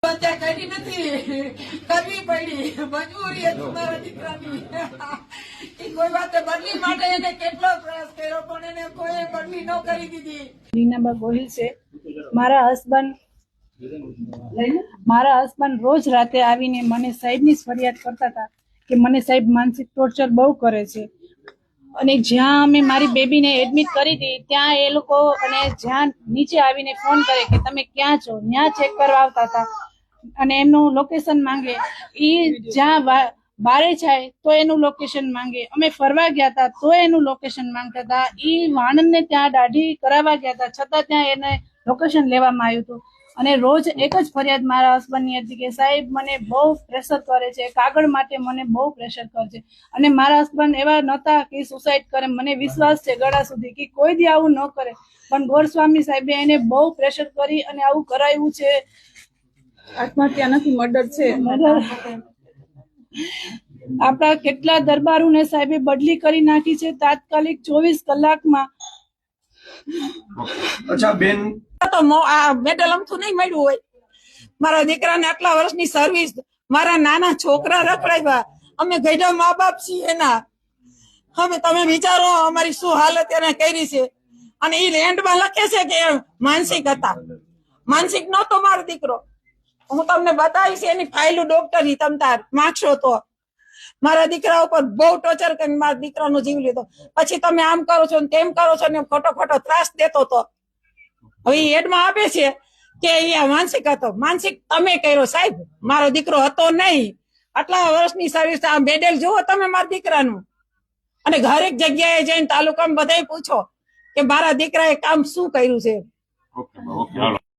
આત્મહત્યા કરી નથી, કરવી પડી, મજબૂરી હતી મારા દીકરાની. એ કોઈ વાતે બદલી માટે એને કેટલો પ્રયાસ કર્યો પણ એને કોઈ બદલી ન કરી દીધી. રીનાબા ગોહિલ છે. મારા હસબન્ડ રોજ રાતે આવીને મને સાહેબની ફરિયાદ કરતા હતા કે મને સાહેબ માનસિક ટોર્ચર બહુ કરે છે. અને જ્યાં અમે મારી બેબીને એડમિટ કરી હતી ત્યાં એ લોકો અને જ્યાં નીચે આવીને ફોન કરે કે તમે ક્યાં છો, ત્યાં ચેક કરવા આવતા હતા અને એમનું લોકેશન માંગે. એ જ્યાં બારે જાય તો એનું લોકેશન માંગે. અમે ફરવા ગયા હતા તો એનું લોકેશન માંગતા હતા. એ વાણંદને ત્યાં દાઢી કરાવવા ગયા હતા છતાં ત્યાં એને લોકેશન લેવામાં આવ્યું હતું. અને રોજ એક જ ફરિયાદ મારા હસબન્ડની હતી કે સાહેબ મને બહુ પ્રેશર કરે છે, કાગળ માટે મને બહુ પ્રેશર કરે છે. અને મારા હસબન્ડ એવા નહોતા કે સુસાઇડ કરે. મને વિશ્વાસ છે ગળા સુધી કે કોઈ દી આવું ન કરે, પણ ગોરસ્વામી સાહેબે એને બહુ પ્રેશર કરી અને આવું કરાવ્યું છે. આત્મહત્યા નથી, મર્ડર છે. આપણા કેટલા દરબારોને સાહેબે બદલી કરી નાખી છે તાત્કાલિક 24 કલાકમાં. અચ્છા બેન, તો આ મેડલ અમથું નહીં મળ્યું હોય. મારા દીકરાને આટલા વર્ષની સર્વિસ, મારા નાના છોકરા રખડાવ્યા, અમે ગઈઢા મા બાપ છીએ એના. હવે તમે વિચારો અમારી શું હાલત એને કરી છે. અને એ લેન્ડમાં લખે છે કે માનસિક હતા. માનસિક નહોતો મારો દીકરો. હું તમને બતાવીશ એની ફાઇલો ડોક્ટરની, તમ તાર માગશો તો. મારા દીકરા ઉપર બહુ ટોર્ચર કરીને મારા દીકરાનો જીવ લીધો. પછી તમે આમ કરો છો ને તેમ કરો છો ને ખોટો ખોટો ત્રાસ દેતો હતો. હવે એડમાં આપે છે કે અહીંયા માનસિક હતો. માનસિક તમે કર્યો સાહેબ, મારો દીકરો હતો નહીં. આટલા વર્ષની સર્વિસ. આ મેડલ જુઓ તમે મારા દીકરાનું. અને હરેક જગ્યાએ જઈને તાલુકામાં બધાય પૂછો કે મારા દીકરાએ કામ શું કર્યું છે. ઓકે ઓકે હાલો.